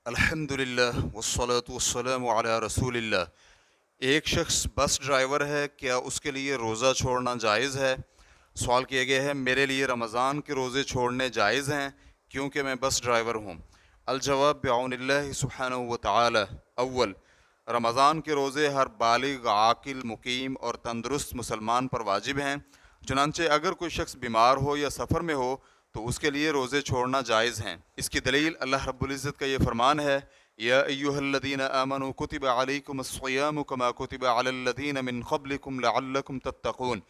अल्हम्दुलिल्लाह वस्सलातु वस्सलामु अला रसूलिल्लाह। एक शख्स बस ड्राइवर है, क्या उसके लिए रोज़ा छोड़ना जायज़ है? सवाल किया गया है, मेरे लिए रमज़ान के रोज़े छोड़ने जायज़ हैं क्योंकि मैं बस ड्राइवर हूँ। अलजवाब बिऔनिल्लाहि सुब्हानहु व तआला। अव्वल, रमज़ान के रोज़े हर बालिग, आकिल, मुकीम और तंदुरुस्त मुसलमान पर वाजिब हैं। चुनांचे अगर कोई शख्स बीमार हो या सफ़र में हो तो उसके लिए रोज़े छोड़ना जायज़ हैं। इसकी दलील अल्लाह रब्बुल इज़्ज़त का ये फरमान है, या अय्युहल्लज़ीना आमनू कुतिबा अलैकुमुस्सियामु कमा कुतिबा अलल्लज़ीना मिन क़ब्लिकुम लअल्लकुम तत्तक़ून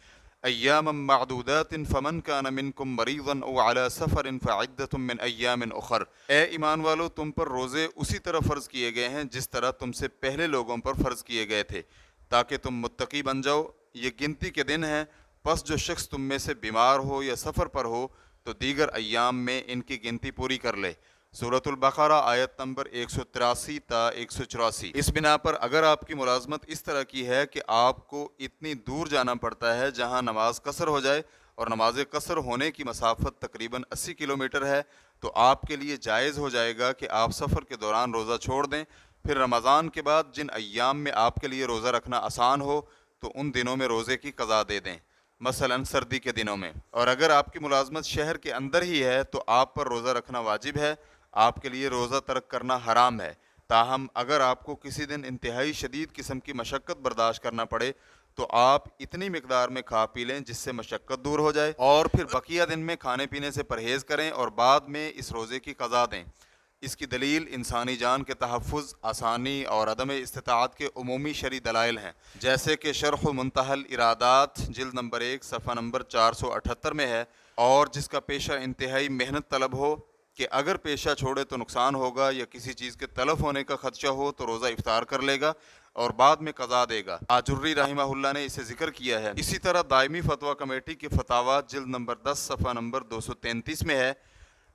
अय्यामम मअदूदातिन फमन कान मिनकुम मरीज़न औ अला सफ़रिन फ़इद्दतुम मिन अय्यामिन उख़र। ए ईमान वालो, तुम पर रोज़े उसी तरह फ़र्ज़ किए गए हैं जिस तरह तुमसे पहले लोगों पर फ़र्ज़ किए गए थे, ताकि तुम मुत्तकी बन जाओ। ये गिनती के दिन हैं, बस जो शख्स तुम में से बीमार हो या सफ़र पर हो तो दीगर अय्याम में इनकी गिनती पूरी कर ले। सूरतुल बक़रा आयत नंबर 183 ता 184। इस बिना पर अगर आपकी मुलाजमत इस तरह की है कि आपको इतनी दूर जाना पड़ता है जहां नमाज कसर हो जाए और नमाज कसर होने की मसाफत तकरीबन 80 किलोमीटर है, तो आपके लिए जायज़ हो जाएगा कि आप सफ़र के दौरान रोज़ा छोड़ दें। फिर रमज़ान के बाद जिन अय्याम में आपके लिए रोज़ा रखना आसान हो तो उन दिनों में रोज़े की क़ज़ा दे दें, मसलन सर्दी के दिनों में। और अगर आपकी मुलाजमत शहर के अंदर ही है तो आप पर रोज़ा रखना वाजिब है, आपके लिए रोज़ा तर्क करना हराम है। ताहम अगर आपको किसी दिन इंतहाई शदीद किस्म की मशक्क़त बर्दाश्त करना पड़े तो आप इतनी मिकदार में खा पी लें जिससे मशक्क़त दूर हो जाए, और फिर बकिया दिन में खाने पीने से परहेज़ करें और बाद में इस रोज़े की क़ज़ा दें। इसकी दलील इंसानी जान के तहफ़्फ़ुज़, आसानी और अदम इस्तिताअत के उमूमी शरई दलाइल हैं, जैसे कि शरह मुंतहल इरादात जिल्द नंबर 1 सफ़ा नंबर 478 में है। और जिसका पेशा इंतहाई मेहनत तलब हो कि अगर पेशा छोड़े तो नुकसान होगा, या किसी चीज़ के तलफ़ होने का खदशा हो तो रोज़ा इफ्तार कर लेगा और बाद में क़ज़ा देगा। आजुर्री रहमहुल्लाह ने इसे ज़िक्र किया है। इसी तरह दायमी फ़तवा कमेटी के फतावा जिल्द नंबर 10 सफ़ा नंबर 233 में है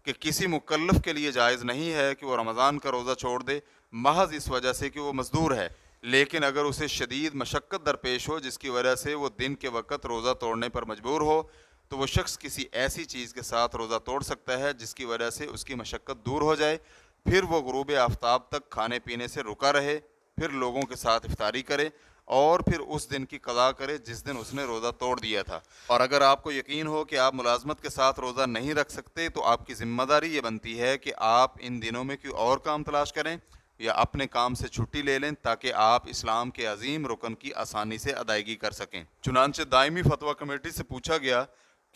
कि किसी मुकल्लफ़ के लिए जायज़ नहीं है कि वो रमज़ान का रोज़ा छोड़ दे, महज़ इस वजह से कि वो मज़दूर है। लेकिन अगर उसे शदीद मशक्क़त दरपेश हो जिसकी वजह से वो दिन के वक़्त रोज़ा तोड़ने पर मजबूर हो, तो वो शख्स किसी ऐसी चीज़ के साथ रोज़ा तोड़ सकता है जिसकी वजह से उसकी मशक्क़त दूर हो जाए। फिर वो ग़ुरूब आफ्ताब तक खाने पीने से रुका रहे, फिर लोगों के साथ इफ्तारी करे और फिर उस दिन की क़ज़ा करे जिस दिन उसने रोज़ा तोड़ दिया था। और अगर आपको यकीन हो कि आप मुलाजमत के साथ रोज़ा नहीं रख सकते तो आपकी ज़िम्मेदारी ये बनती है कि आप इन दिनों में कोई और काम तलाश करें या अपने काम से छुट्टी ले लें, ताकि आप इस्लाम के अजीम रुकन की आसानी से अदायगी कर सकें। चुनांचे दायमी फ़तवा कमेटी से पूछा गया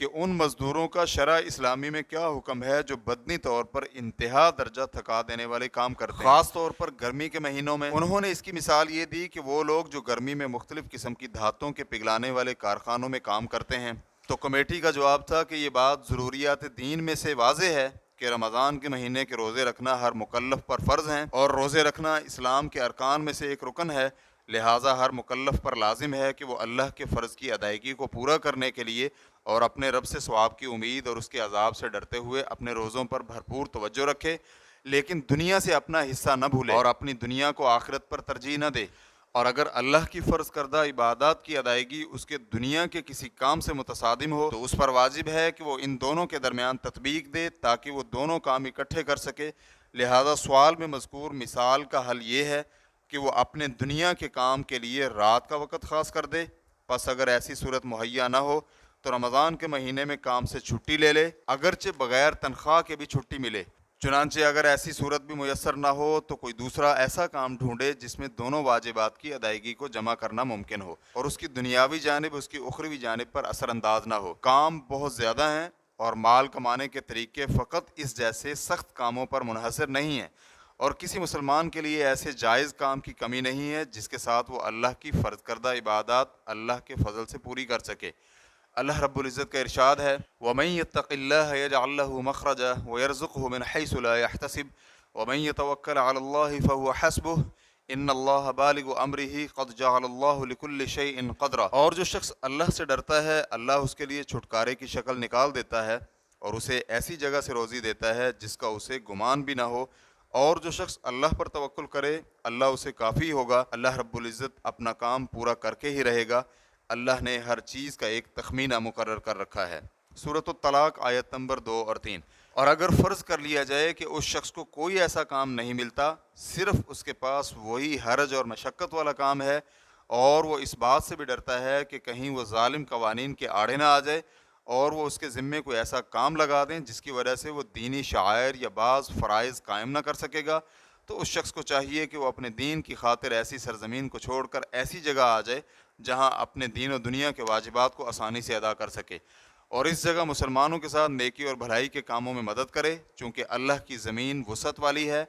कि उन मज़दूरों का शरअ इस्लामी में क्या हुक्म है जो बदनी तौर पर इंतहा दर्जा थका देने वाले काम करते हैं, ख़ास तौर पर गर्मी के महीनों में। उन्होंने इसकी मिसाल ये दी कि वो लोग जो गर्मी में मुख्तलिफ़ किस्म की धातों के पिघलाने वाले कारखानों में काम करते हैं। तो कमेटी का जवाब था कि ये बात ज़रूरियात दीन में से वाज़े है कि रमज़ान के महीने के रोज़े रखना हर मुकल्लफ़ पर फ़र्ज़ हैं, और रोज़े रखना इस्लाम के अरकान में से एक रुकन है। लिहाजा हर मुकल्लफ़ पर लाजिम है कि वो अल्लाह के फ़र्ज़ की अदायगी को पूरा करने के लिए और अपने रब से सवाब की उम्मीद और उसके अज़ाब से डरते हुए अपने रोज़ों पर भरपूर तवज्जो रखे, लेकिन दुनिया से अपना हिस्सा न भूले और अपनी दुनिया को आखिरत पर तरजीह न दे। और अगर अल्लाह की फ़र्ज़ करदा इबादत की अदायगी उसके दुनिया के किसी काम से मुतसादिम हो तो उस पर वाजिब है कि वो इन दोनों के दरमियान तत्बीक दे ताकि वो दोनों काम इकट्ठे कर सके। लिहाजा सवाल में मज़कूर मिसाल का हल ये है कि वो अपने दुनिया के काम के लिए रात का वक़्त ख़ास कर दे। बस अगर ऐसी सूरत मुहैया ना हो तो रमज़ान के महीने में काम से छुट्टी ले ले, अगरचे बग़ैर तनख्वाह के भी छुट्टी मिले। चुनांचे अगर ऐसी सूरत भी मुयस्सर ना हो तो कोई दूसरा ऐसा काम ढूंढे जिसमें दोनों वाजिबात की अदायगी को जमा करना मुमकिन हो और उसकी दुनियावी जानिब उसकी उखरवी जानिब पर असरअंदाज ना हो। काम बहुत ज़्यादा हैं और माल कमाने के तरीके फ़कत इस जैसे सख्त कामों पर मुनहसर नहीं हैं, और किसी मुसलमान के लिए ऐसे जायज़ काम की कमी नहीं है जिसके साथ वो अल्लाह की फ़र्ज़ करदा इबादत अल्लाह के फ़ज़ल से पूरी कर सके। अल्लाह रब्बुल इज़्ज़त का इरशाद है, वमन यत्तक़िल्लाह यजअल लहू मख़रजा व यरज़ुक़हु मिन हैसु ला यहतसिब वमन यतवक्कल अलल्लाहि फहुव हस्बुह इन्नल्लाह बालिगु अम्रिही क़द जअलल्लाहु लिकुल्लि शैइन क़दरा। और जो शख्स अल्लाह से डरता है अल्लाह उसके लिए छुटकारे की शक्ल निकाल देता है और उसे ऐसी जगह से रोज़ी देता है जिसका उसे गुमान भी ना हो। और जो शख्स अल्लाह पर तवक्कुल करे अल्लाह उसे काफ़ी होगा। अल्लाह रब्बुल इज़्ज़त अपना काम पूरा करके ही रहेगा। अल्लाह ने हर चीज़ का एक तखमीना मुकर्रर कर रखा है। सूरत तलाक़ आयत नंबर 2 और 3। اور اگر فرض کر لیا جائے کہ اس شخص کو کوئی ایسا کام نہیں ملتا، صرف اس کے پاس وہی حرج اور مشقت والا کام ہے، اور وہ اس بات سے بھی ڈرتا ہے کہ کہیں وہ ظالم قوانین کے آڑے نہ آ جائے اور وہ اس کے ذمے کوئی ایسا کام لگا دیں جس کی وجہ سے وہ دینی شعائر یا بعض فرائض قائم نہ کر سکے گا، تو اس شخص کو چاہیے کہ وہ اپنے دین کی خاطر ایسی سرزمین کو چھوڑ کر ایسی جگہ آ جائے جہاں اپنے دین و دنیا کے واجبات کو آسانی سے ادا کر سکے، اور اس جگہ مسلمانوں کے ساتھ نیکی اور بھلائی کے کاموں میں مدد کرے، چونکہ اللہ کی زمین وسعت والی ہے۔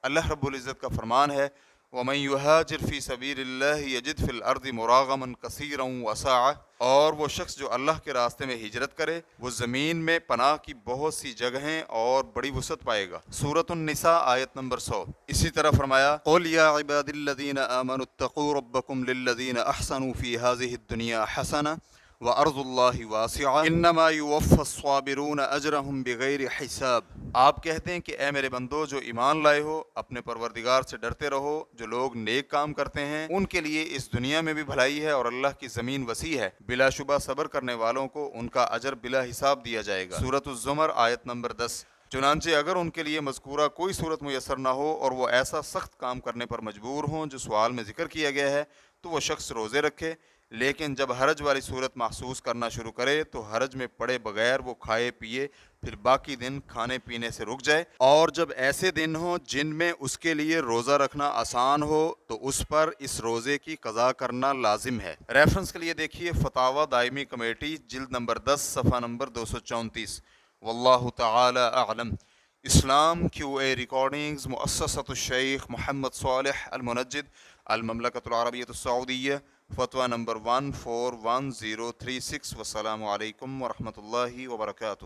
اللہ رب العزت کا فرمان ہے، وَمَن يُهَاجِرْ فِي سَبِيلِ اللَّهِ يَجِدْ فِي الْأَرْضِ مُرَاغَمًا كَثِيرًا وَسَعَةً، اور وہ شخص جو اللہ کے راستے میں ہجرت کرے وہ زمین میں پناہ کی بہت سی جگہیں اور بڑی وسعت پائے گا۔ سورۃ النساء آیت نمبر 100۔ اسی طرح فرمایا، قُلْ يَا عِبَادِ الَّذِينَ آمَنُوا اتَّقُوا رَبَّكُمْ لِلَّذِينَ أَحْسَنُوا فِي هَذِهِ الدُّنْيَا حَسَنَةٌ وَأَرْضُ اللَّهِ وَاسِعَةٌ إِنَّمَا يُوَفَّى الصَّابِرُونَ أَجْرَهُمْ بِغَيْرِ حِسَابٍ۔ آپ کہتے ہیں کہ اے میرے بندو جو ایمان لائے ہو، اپنے پروردگار سے ڈرتے رہو، جو لوگ نیک کام کرتے ہیں ان کے لیے اس دنیا میں بھی بھلائی ہے، اور اللہ کی زمین وسیع ہے، بلا شبہ صبر کرنے والوں کو ان کا اجر بلا حساب دیا جائے گا۔ سورۃ الزمر آیت نمبر 10۔ چنانچہ اگر ان کے لیے مذکورہ کوئی صورت میسر نہ ہو اور وہ ایسا سخت کام کرنے پر مجبور ہوں جو سوال میں ذکر کیا گیا ہے، تو وہ شخص روزے رکھے، لیکن جب حرج والی صورت محسوس کرنا شروع کرے تو حرج میں پڑے بغیر وہ کھائے پیے، پھر باقی دن کھانے پینے سے رک جائے، اور جب ایسے دن ہوں جن میں اس کے لیے روزہ رکھنا آسان ہو تو اس پر اس روزے کی قضا کرنا لازم ہے۔ ریفرنس کے لیے دیکھیے فتاوی دائمی کمیٹی جلد نمبر 10 صفحہ نمبر 234۔ واللہ تعالی اعلم۔ اسلام کیو اے ریکارڈنگز، مؤسسۃ الشیخ محمد صالح المنجد، المملکۃ العربیۃ السعودیہ، فتویٰ نمبر 141036۔ والسلام علیکم ورحمۃ اللہ وبرکاتہ۔